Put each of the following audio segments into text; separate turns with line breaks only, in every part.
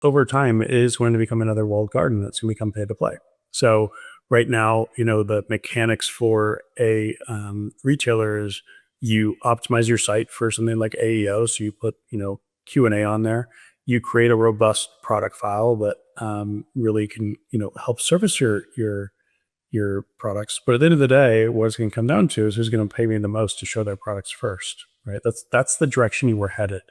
over time is going to become another walled garden that's going to become pay to play. So right now, the mechanics for a retailer is you optimize your site for something like AEO. So you put, Q&A on there. You create a robust product file that really can, help service your products. But at the end of the day, what it's going to come down to is who's going to pay me the most to show their products first, right? That's the direction you were headed.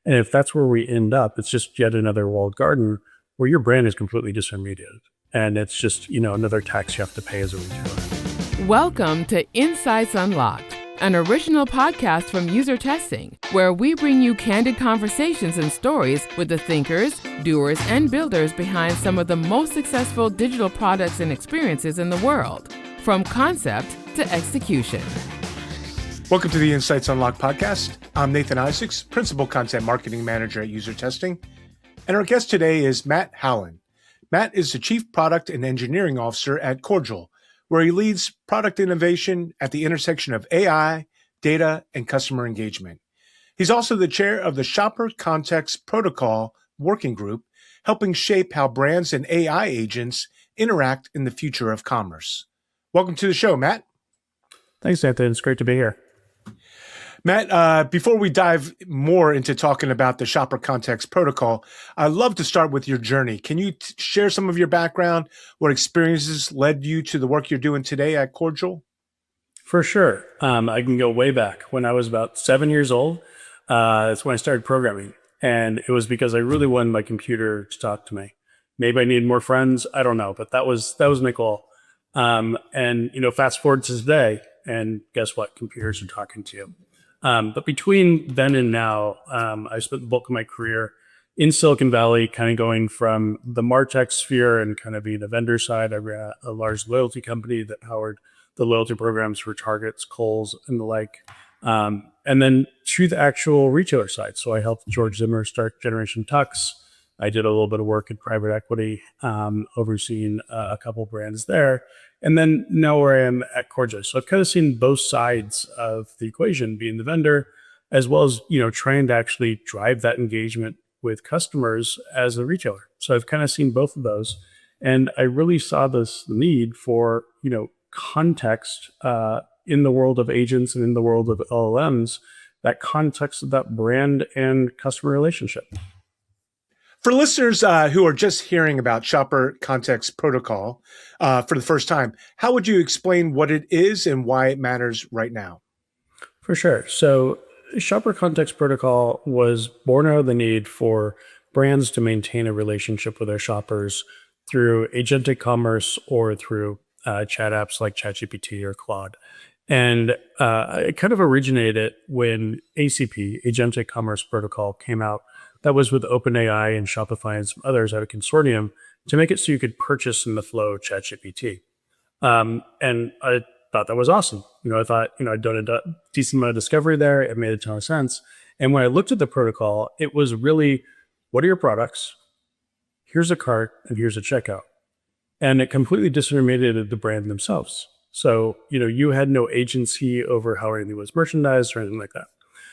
And if that's where we end up, it's just yet another walled garden where your brand is completely disintermediated. And it's just, another tax you have to pay as a retailer.
Welcome to Insights Unlocked, an original podcast from User Testing, where we bring you candid conversations and stories with the thinkers, doers, and builders behind some of the most successful digital products and experiences in the world, from concept to execution.
Welcome to the Insights Unlocked podcast. I'm Nathan Isaacs, Principal Content Marketing Manager at User Testing. And our guest today is Matt Howland. Matt is the Chief Product and Engineering Officer at Cordial, where he leads product innovation at the intersection of AI, data, and customer engagement. He's also the chair of the Shopper Context Protocol Working Group, helping shape how brands and AI agents interact in the future of commerce. Welcome to the show, Matt.
Thanks, Nathan. It's great to be here.
Matt, before we dive more into talking about the Shopper Context Protocol, I'd love to start with your journey. Can you share some of your background, what experiences led you to the work you're doing today at Cordial?
For sure. I can go way back. When I was about 7 years old, that's when I started programming. And it was because I really wanted my computer to talk to me. Maybe I needed more friends. I don't know. But that was my goal. And fast forward to today, and guess what? Computers are talking to you. But between then and now, I spent the bulk of my career in Silicon Valley, kind of going from the martech sphere and kind of being a vendor side. I ran a large loyalty company that powered the loyalty programs for Targets, Kohl's, and the like. And then to the actual retailer side. So I helped George Zimmer start Generation Tux. I did a little bit of work in private equity, overseeing a couple brands there. And then now where I am at Cordial. So I've kind of seen both sides of the equation, being the vendor, as well as, trying to actually drive that engagement with customers as a retailer. So I've kind of seen both of those. And I really saw this need for, context in the world of agents and in the world of LLMs, that context of that brand and customer relationship.
For listeners who are just hearing about Shopper Context Protocol for the first time, how would you explain what it is and why it matters right now?
For sure. So Shopper Context Protocol was born out of the need for brands to maintain a relationship with their shoppers through agentic commerce or through chat apps like ChatGPT or Claude. And it kind of originated when ACP, Agentic Commerce Protocol, came out. That was with OpenAI and Shopify and some others out of consortium to make it so you could purchase in the flow ChatGPT. And I thought that was awesome. I thought, I'd done a decent amount of discovery there. It made a ton of sense. And when I looked at the protocol, it was really, what are your products? Here's a cart and here's a checkout. And it completely disintermediated the brand themselves. So, you had no agency over how anything was merchandised or anything like that.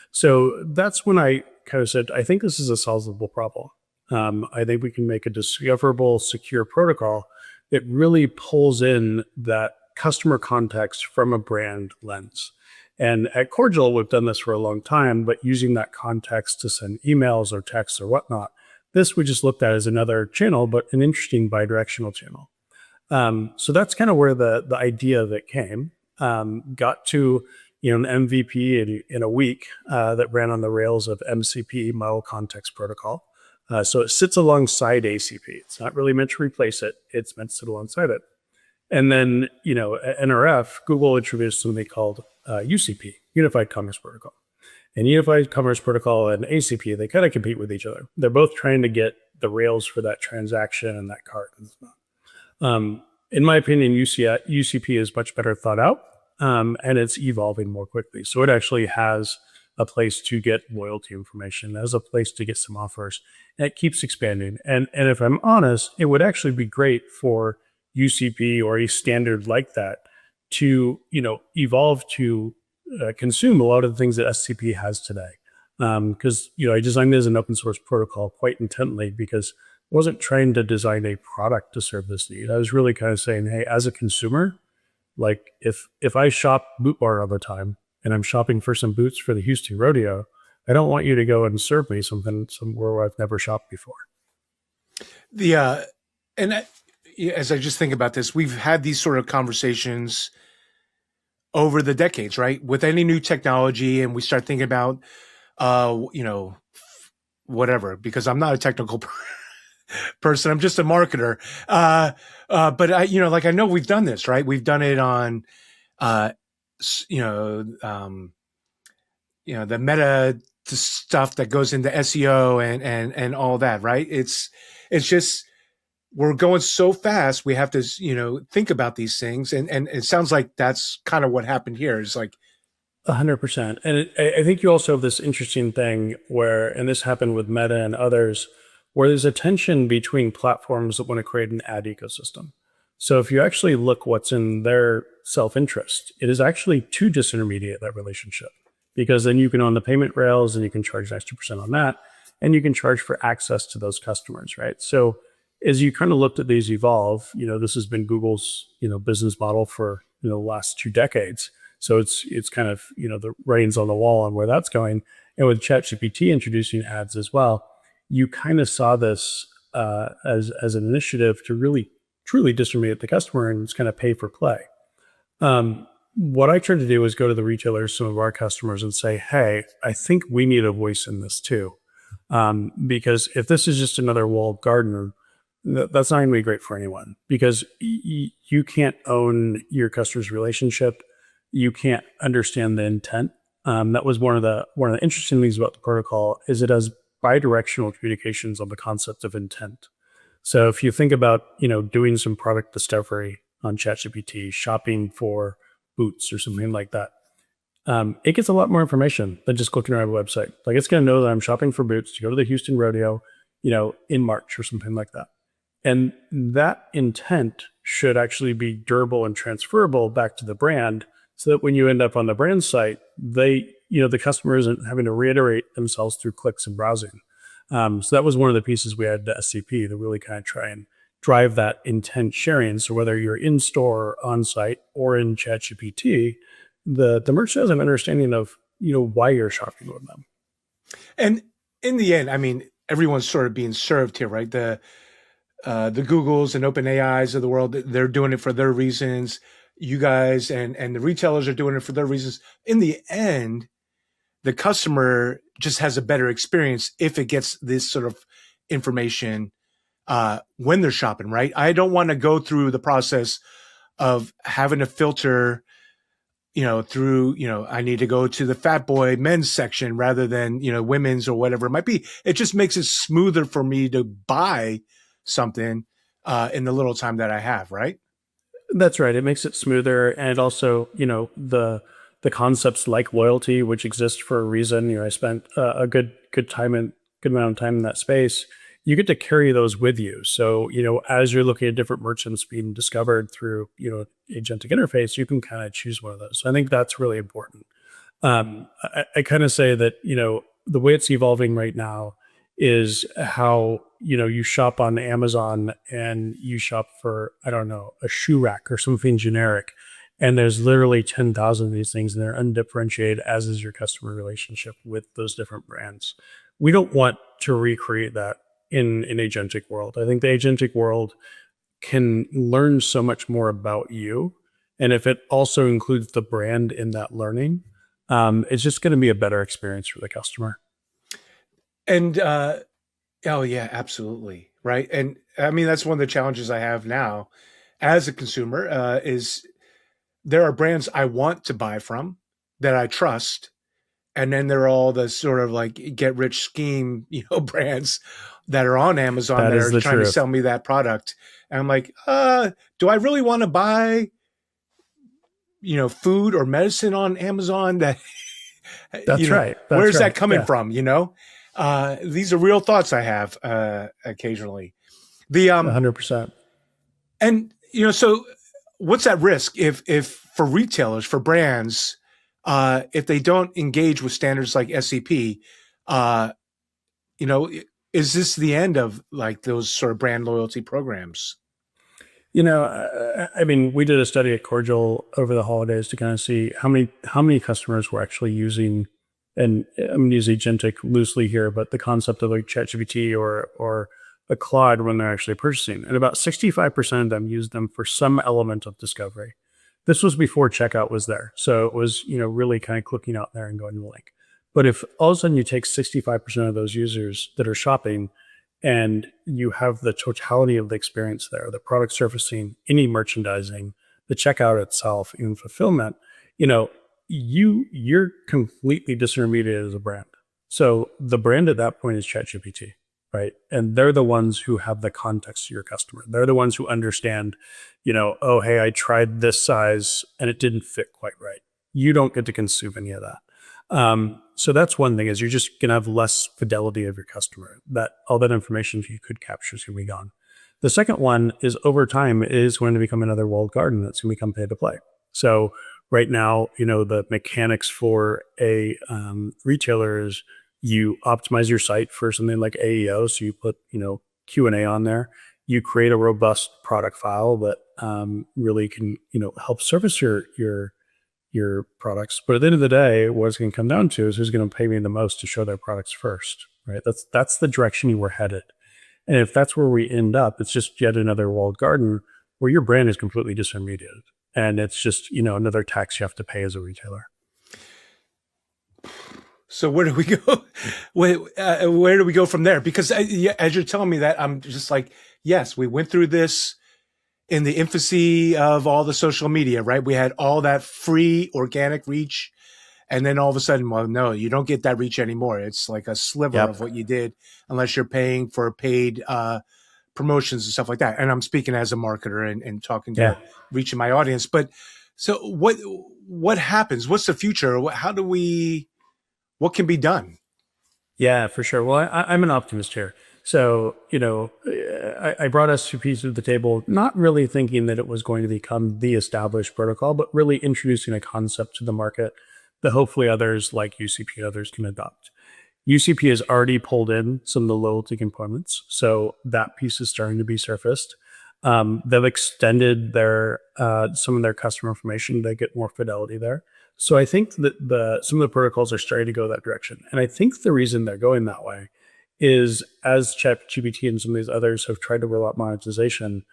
So that's when I kind of said, I think this is a solvable problem. I think we can make a discoverable, secure protocol that really pulls in that customer context from a brand lens. And at Cordial, we've done this for a long time, but using that context to send emails or texts or whatnot, this we just looked at as another channel, but an interesting bidirectional channel. So that's kind of where the idea of it came. Got to an MVP in a week that ran on the rails of MCP, Model Context Protocol. So it sits alongside ACP. It's not really meant to replace it. It's meant to sit alongside it. And then, at NRF, Google introduced something called UCP, Unified Commerce Protocol. And Unified Commerce Protocol and ACP, they kind of compete with each other. They're both trying to get the rails for that transaction and that cart. In my opinion, UCP is much better thought out. And it's evolving more quickly. So it actually has a place to get loyalty information, as a place to get some offers, and it keeps expanding. And if I'm honest, it would actually be great for UCP or a standard like that to, evolve to consume a lot of the things that SCP has today. Because, I designed it as an open source protocol quite intently because wasn't trying to design a product to serve this need. I was really kind of saying, hey, as a consumer, like if I shop Boot Barn all the time and I'm shopping for some boots for the Houston Rodeo, I don't want you to go and serve me something somewhere where I've never shopped before.
And as I just think about this, we've had these sort of conversations over the decades, right? With any new technology, and we start thinking about, whatever, because I'm not a technical person. I'm just a marketer. But I know we've done this, right? We've done it on, the meta stuff that goes into SEO and all that, right? It's just, we're going so fast. We have to, think about these things. And it sounds like that's kind of what happened here. It's like,
100%. And I think you also have this interesting thing where, and this happened with Meta and others, where there's a tension between platforms that want to create an ad ecosystem. So if you actually look what's in their self-interest, it is actually to disintermediate that relationship, because then you can own the payment rails and you can charge an extra % on that, and you can charge for access to those customers, right? So as you kind of looked at these evolve, this has been Google's, business model for, the last 2 decades. So it's kind of, the reins on the wall on where that's going. And with ChatGPT introducing ads as well, you kind of saw this as an initiative to really truly distribute the customer and just kind of pay for play. What I tried to do was go to the retailers, some of our customers, and say, hey, I think we need a voice in this too. Because if this is just another walled garden, that's not going to be great for anyone, because you can't own your customer's relationship. You can't understand the intent. That was one of the interesting things about the protocol is it has bidirectional communications on the concept of intent. So if you think about, doing some product discovery on ChatGPT, shopping for boots or something like that, it gets a lot more information than just clicking around a website. Like it's going to know that I'm shopping for boots to go to the Houston Rodeo, in March or something like that. And that intent should actually be durable and transferable back to the brand, so that when you end up on the brand site, the customer isn't having to reiterate themselves through clicks and browsing. So that was one of the pieces we had to SCP to really kind of try and drive that intent sharing. So whether you're in store, on site, or in ChatGPT, the merchant has an understanding of why you're shopping with them.
And in the end, I mean, everyone's sort of being served here, right? The Googles and OpenAIs of the world, they're doing it for their reasons. You guys and the retailers are doing it for their reasons. In the end, the customer just has a better experience if it gets this sort of information when they're shopping, right? I don't want to go through the process of having to filter, through, I need to go to the fat boy men's section rather than, women's or whatever it might be. It just makes it smoother for me to buy something in the little time that I have, right?
That's right. It makes it smoother, and also, the concepts like loyalty, which exist for a reason. I spent a good amount of time in that space. You get to carry those with you. So, as you're looking at different merchants being discovered through, agentic interface, you can kind of choose one of those. So I think that's really important. I kind of say that, the way it's evolving right now is how, you shop on Amazon and you shop for, I don't know, a shoe rack or something generic. And there's literally 10,000 of these things and they're undifferentiated, as is your customer relationship with those different brands. We don't want to recreate that in an agentic world. I think the agentic world can learn so much more about you. And if it also includes the brand in that learning, it's just going to be a better experience for the customer.
And, oh yeah, absolutely. Right. And I mean, that's one of the challenges I have now as a consumer, is there are brands I want to buy from that I trust. And then there are all the sort of like get rich scheme, brands that are on Amazon that are trying to sell me that product. And I'm like, do I really want to buy, food or medicine on Amazon?
That's right.
Where's that coming from? These are real thoughts I have occasionally.
100%.
And so what's at risk if for retailers, for brands, if they don't engage with standards like SCP, is this the end of like those sort of brand loyalty programs?
I mean, we did a study at Cordial over the holidays to kind of see how many customers were actually using, and I'm using agentic loosely here, but the concept of like ChatGPT or a Claude when they're actually purchasing, and about 65% of them used them for some element of discovery. This was before checkout was there, so it was really kind of clicking out there and going to the link. But if all of a sudden you take 65% of those users that are shopping and you have the totality of the experience there, the product surfacing, any merchandising, the checkout itself, even fulfillment, you're completely disintermediated as a brand. So the brand at that point is ChatGPT, right? And they're the ones who have the context to your customer. They're the ones who understand, oh, hey, I tried this size and it didn't fit quite right. You don't get to consume any of that. So that's one thing, is you're just going to have less fidelity of your customer. That all that information you could capture is going to be gone. The second one is, over time, it is going to become another walled garden that's going to become pay to play. So right now, the mechanics for a retailer is you optimize your site for something like AEO. So you put, Q&A on there. You create a robust product file that really can, help service your products. But at the end of the day, what it's going to come down to is who's going to pay me the most to show their products first, right? That's the direction you were headed. And if that's where we end up, it's just yet another walled garden where your brand is completely disintermediated. And it's just, another tax you have to pay as a retailer.
So where do we go? Where do we go from there? Because as you're telling me that, I'm just like, yes, we went through this in the infancy of all the social media, right? We had all that free organic reach. And then all of a sudden, well, no, you don't get that reach anymore. It's like a sliver of what you did, unless you're paying for paid promotions and stuff like that. And I'm speaking as a marketer and talking to reaching my audience. But so what happens? What's the future? What can be done?
Yeah, for sure. Well, I'm an optimist here. So, I brought SCP to the table, not really thinking that it was going to become the established protocol, but really introducing a concept to the market that hopefully others like UCP and others can adopt. UCP has already pulled in some of the loyalty components, so that piece is starting to be surfaced. They've extended their some of their customer information to get more fidelity there. So I think that some of the protocols are starting to go that direction. And I think the reason they're going that way is, as ChatGPT and some of these others have tried to roll out monetization,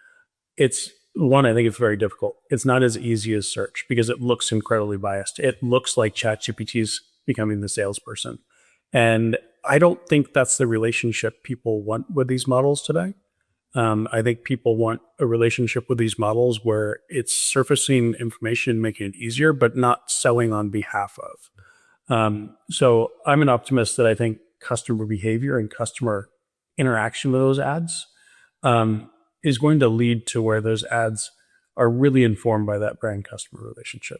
I think it's very difficult. It's not as easy as search because it looks incredibly biased. It looks like ChatGPT's becoming the salesperson. And I don't think that's the relationship people want with these models today. I think people want a relationship with these models where it's surfacing information, making it easier, but not selling on behalf of. So I'm an optimist that I think customer behavior and customer interaction with those ads is going to lead to where those ads are really informed by that brand customer relationship.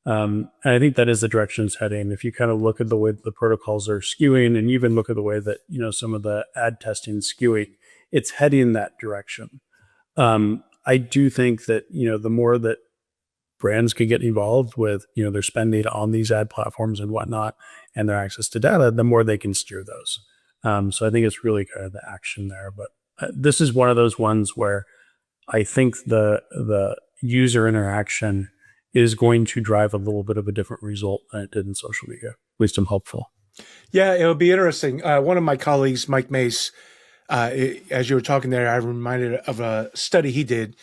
And I think that is the direction it's heading. If you kind of look at the way the protocols are skewing, and even look at the way that some of the ad testing is skewing, it's heading in that direction. I do think that the more that brands can get involved with their spending on these ad platforms and whatnot, and their access to data, the more they can steer those. So I think it's really kind of the action there. But this is one of those ones where I think the user interaction is going to drive a little bit of a different result than it did in social media. At least I'm hopeful.
Yeah, it'll be interesting. One of my colleagues, Mike Mace, as you were talking there, I reminded of a study he did,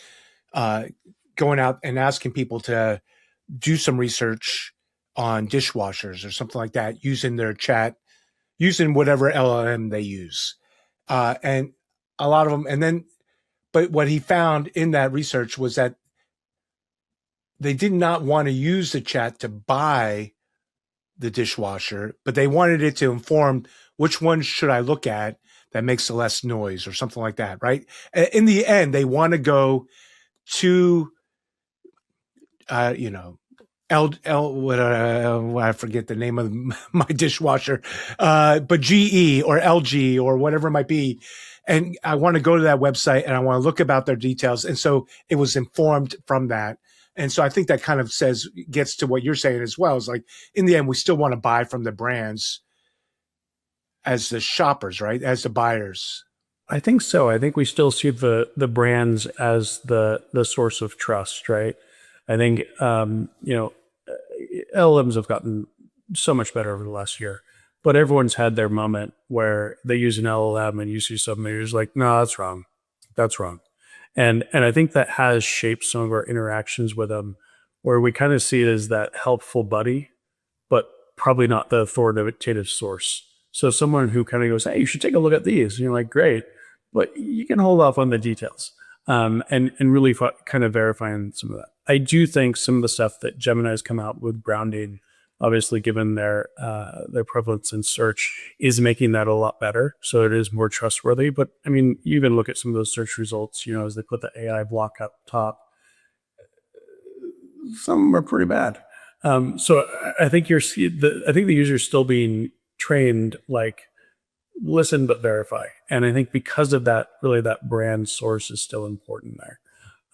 going out and asking people to do some research on dishwashers or something like that, using their chat, using whatever LLM they use. And a lot of them, but what he found in that research was that they did not want to use the chat to buy the dishwasher, but they wanted it to inform which one should I look at that makes less noise or something like that, right? In the end, they want to go to, I forget the name of my dishwasher, but GE or LG or whatever it might be. And I want to go to that website and I want to look about their details. And so it was informed from that. And so I think that kind of gets to what you're saying as well. Is like, in the end, we still want to buy from the brands. as the shoppers, right? As the buyers.
I think so. I think we still see the brands as the source of trust, right? I think LLMs have gotten so much better over the last year, but everyone's had their moment where they use an LLM and you see something and you're just like, no, that's wrong, that's wrong, and I think that has shaped some of our interactions with them, where we kind of see it as that helpful buddy, but probably not the authoritative source. So someone who kind of goes, hey, you should take a look at these. And you're like, great, but you can hold off on the details, and really kind of verifying some of that. I do think some of the stuff that Gemini's come out with grounding, obviously given their prevalence in search, is making that a lot better. So it is more trustworthy. But I mean, you even look at some of those search results, as they put the AI block up top, some of them are pretty bad. So I think I think the user is still being trained like listen but verify, and I think because of that, really that brand source is still important there.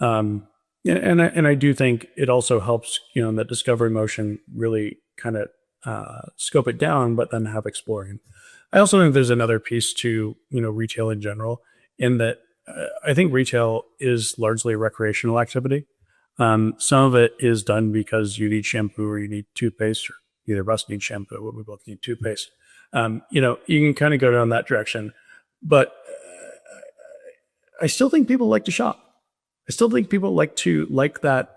And I do think it also helps in that discovery motion really kind of scope it down, but then have exploring. I also think there's another piece to retail in general, in that I think retail is largely a recreational activity. Some of it is done because you need shampoo or you need toothpaste, or either of us need shampoo, but we both need toothpaste. You can kind of go down that direction, but I still think people like to shop. I still think people like that,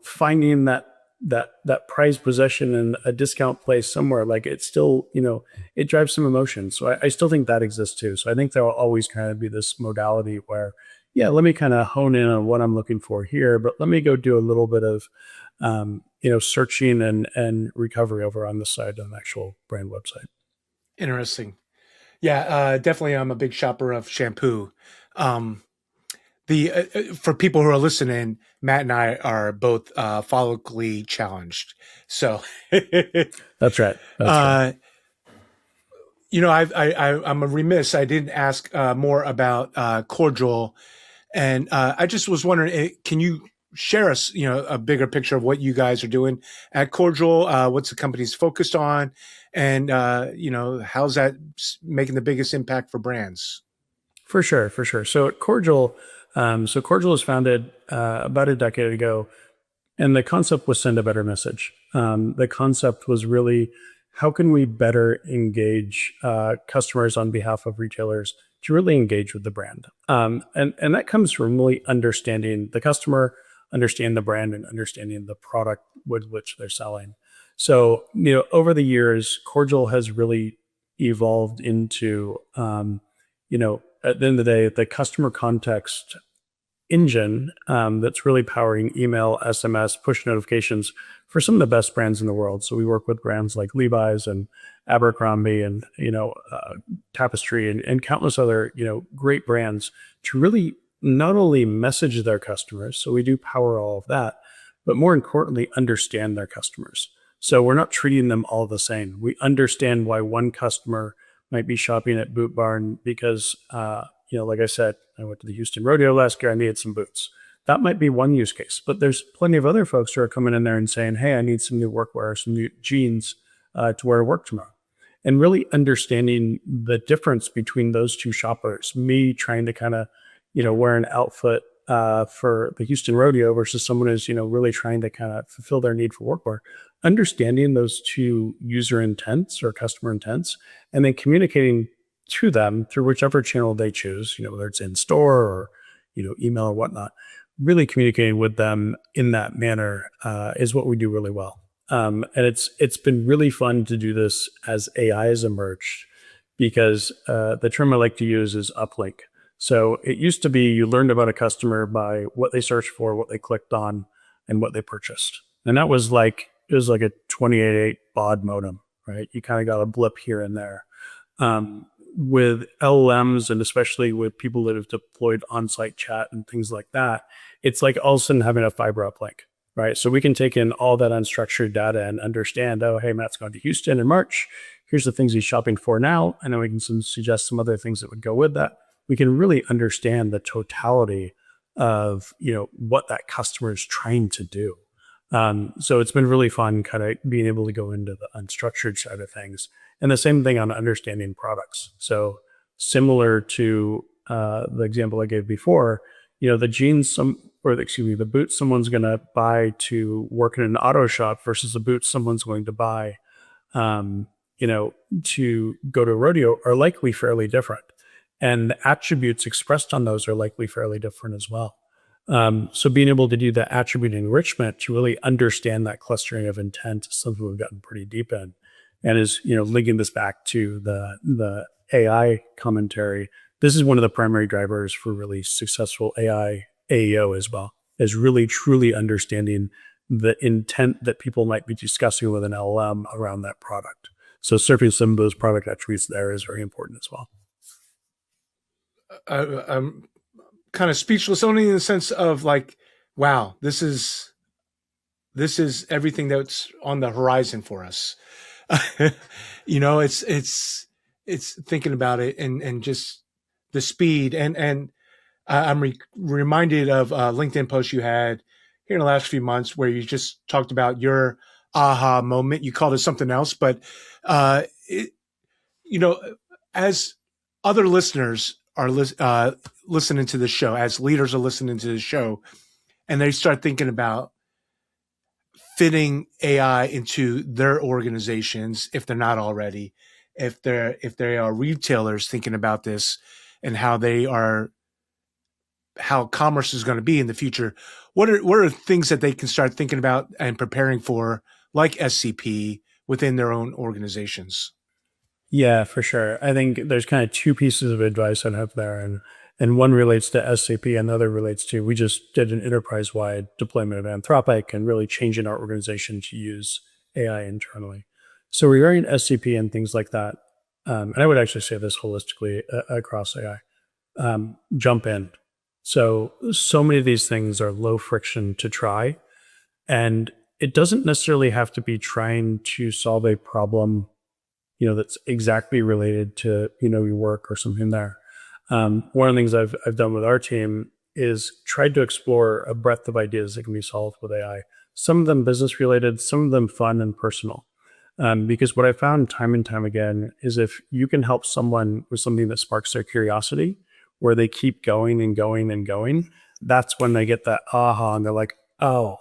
finding that prized possession in a discount place somewhere. Like it's still, it drives some emotion. So I still think that exists too. So I think there will always kind of be this modality where, yeah, let me kind of hone in on what I'm looking for here, but let me go do a little bit of, searching and recovery over on the side of an actual brand website.
Interesting. Yeah, definitely. I'm a big shopper of shampoo. For people who are listening, Matt and I are both follically challenged. So
that's right. That's right.
I'm a remiss. I didn't ask more about Cordial, and I just was wondering, can you share us, a bigger picture of what you guys are doing at Cordial? What's the company's focused on, and how's that making the biggest impact for brands?
For sure. So at Cordial, Cordial was founded about a decade ago, and the concept was send a better message. The concept was really, how can we better engage customers on behalf of retailers to really engage with the brand? And that comes from really understanding the customer, understanding the brand, and understanding the product with which they're selling. So, over the years, Cordial has really evolved into, at the end of the day, the customer context engine that's really powering email, SMS, push notifications for some of the best brands in the world. So we work with brands like Levi's and Abercrombie and Tapestry and countless other great brands to really not only message their customers, so we do power all of that, but more importantly, understand their customers. So we're not treating them all the same. We understand why one customer might be shopping at Boot Barn because like I said, I went to the Houston Rodeo last year. I needed some boots. That might be one use case, but there's plenty of other folks who are coming in there and saying, hey, I need some new workwear, some new jeans to wear to work tomorrow. And really understanding the difference between those two shoppers, me trying to kind of, wear an outfit for the Houston Rodeo versus someone who's, really trying to kind of fulfill their need for workwear. Understanding those two user intents or customer intents, and then communicating to them through whichever channel they choose, whether it's in store or, email or whatnot, really communicating with them in that manner is what we do really well. And it's been really fun to do this as AI has emerged, because the term I like to use is uplink. So it used to be you learned about a customer by what they searched for, what they clicked on, and what they purchased. And that was like, it was like a 28.8 baud modem, right? You kind of got a blip here and there. With LLMs, and especially with people that have deployed on-site chat and things like that, it's like all of a sudden having a fiber uplink, right? So we can take in all that unstructured data and understand, oh, hey, Matt's going to Houston in March. Here's the things he's shopping for now. And then we can suggest some other things that would go with that. We can really understand the totality of, what that customer is trying to do. So it's been really fun kind of being able to go into the unstructured side of things And the same thing on understanding products. So similar to the example I gave before, the boots someone's going to buy to work in an auto shop versus the boots someone's going to buy, um, to go to a rodeo are likely fairly different. And the attributes expressed on those are likely fairly different as well. So being able to do that attribute enrichment to really understand that clustering of intent is something we've gotten pretty deep in, and is linking this back to the AI commentary. This is one of the primary drivers for really successful AI AEO as well, is really truly understanding the intent that people might be discussing with an LLM around that product. So surfing some of those product attributes there is very important as well.
I'm kind of speechless, only in the sense of like, wow, this is everything that's on the horizon for us. It's thinking about it and just the speed and I'm reminded of a LinkedIn post you had here in the last few months where you just talked about your aha moment. You called it something else, but as other listeners are listening to the show, as leaders are listening to the show, and they start thinking about fitting AI into their organizations, if they're not already, if they are retailers thinking about this and how commerce is going to be in the future, what are things that they can start thinking about and preparing for, like SCP, within their own organizations?
Yeah, for sure. I think there's kind of two pieces of advice I'd have there, and one relates to SCP, and the other relates to, we just did an enterprise-wide deployment of Anthropic and really changing our organization to use AI internally. So regarding SCP and things like that, and I would actually say this holistically across AI, jump in. So many of these things are low friction to try, and it doesn't necessarily have to be trying to solve a problem that's exactly related to your work or something there. One of the things I've done with our team is tried to explore a breadth of ideas that can be solved with AI. Some of them business related, some of them fun and personal. Because what I found time and time again is if you can help someone with something that sparks their curiosity, where they keep going and going and going, that's when they get that aha and they're like, oh,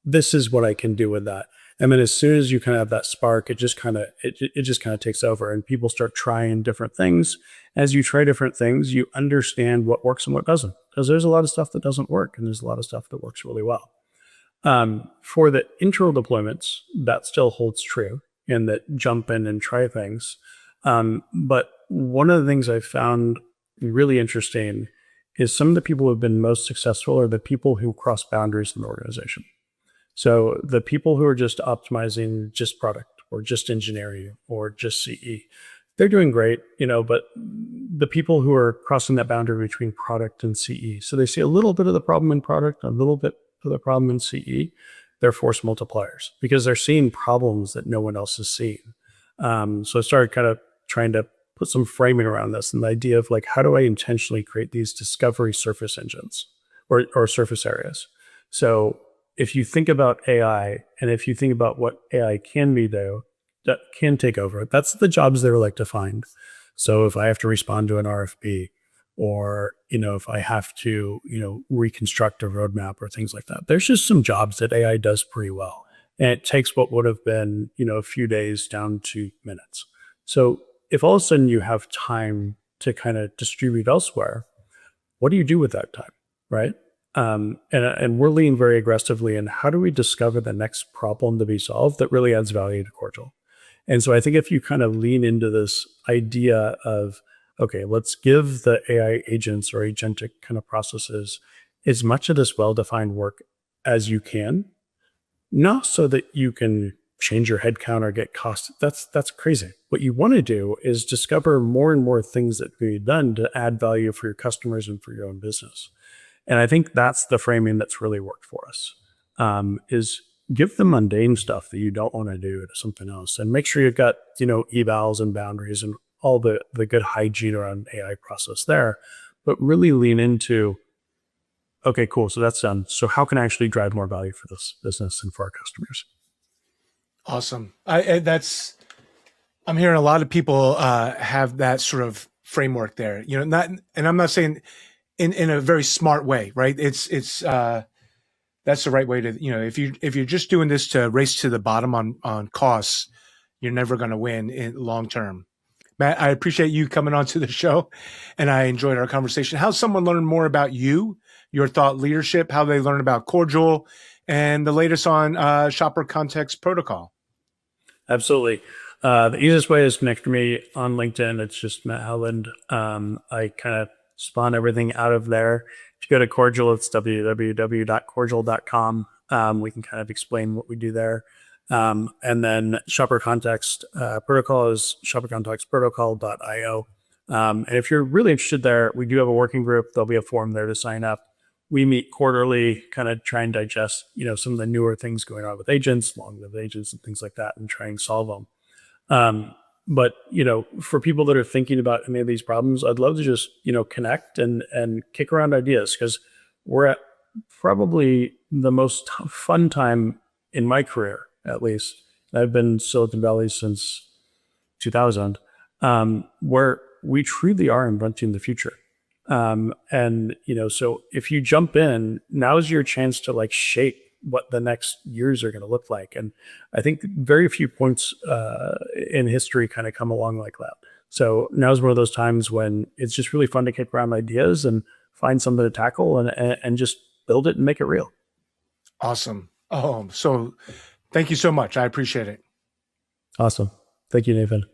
this is what I can do with that. And then as soon as you kind of have that spark, it just kind of takes over, and people start trying different things. As you try different things, you understand what works and what doesn't, because there's a lot of stuff that doesn't work and there's a lot of stuff that works really well. For the internal deployments, that still holds true, and that jump in and try things. But one of the things I found really interesting is some of the people who have been most successful are the people who cross boundaries in the organization. So the people who are just optimizing just product or just engineering or just CE, they're doing great, but the people who are crossing that boundary between product and CE, so they see a little bit of the problem in product, a little bit of the problem in CE, they're force multipliers because they're seeing problems that no one else is seeing. So I started kind of trying to put some framing around this, and the idea of like, how do I intentionally create these discovery surface engines or surface areas? So if you think about AI, and if you think about what AI can that can take over, that's the jobs they would like to find. So if I have to respond to an RFP, or if I have to reconstruct a roadmap or things like that, there's just some jobs that AI does pretty well, and it takes what would have been a few days down to minutes. So if all of a sudden you have time to kind of distribute elsewhere, what do you do with that time, right? And we're leaning very aggressively in how do we discover the next problem to be solved that really adds value to Cordial. And so I think if you kind of lean into this idea of, okay, let's give the AI agents or agentic kind of processes as much of this well-defined work as you can, not so that you can change your headcount or get cost. That's crazy. What you want to do is discover more and more things that can be done to add value for your customers and for your own business. And I think that's the framing that's really worked for us, is give the mundane stuff that you don't want to do to something else, and make sure you've got, evals and boundaries and all the good hygiene around AI process there, but really lean into, okay, cool. So that's done. So how can I actually drive more value for this business and for our customers?
Awesome. I'm hearing a lot of people have that sort of framework there, and I'm not saying in a very smart way, right? It's that's the right way to, if you're just doing this to race to the bottom on costs, you're never going to win in long term. Matt, I appreciate you coming on to the show, and I enjoyed our conversation. How's someone learn more about you, your thought leadership, how they learn about Cordial, and the latest on Shopper Context Protocol?
Absolutely. The easiest way is connect to me on LinkedIn. It's just Matt Howland. I kind of spawn everything out of there. If you go to Cordial, it's www.cordial.com. We can kind of explain what we do there. And then Shopper Context Protocol is shoppercontextprotocol.io. And if you're really interested there, we do have a working group. There'll be a form there to sign up. We meet quarterly, kind of try and digest, some of the newer things going on with agents, long-lived agents and things like that, and try and solve them. But, for people that are thinking about any of these problems, I'd love to just, connect and kick around ideas, because we're at probably the most fun time in my career, at least. I've been in Silicon Valley since 2000, where we truly are inventing the future. So if you jump in, now's your chance to shape what the next years are going to look like. And I think very few points in history kind of come along like that. So now's one of those times when it's just really fun to kick around ideas and find something to tackle and just build it and make it real.
Awesome. Oh, so thank you so much. I appreciate it.
Awesome. Thank you, Nathan.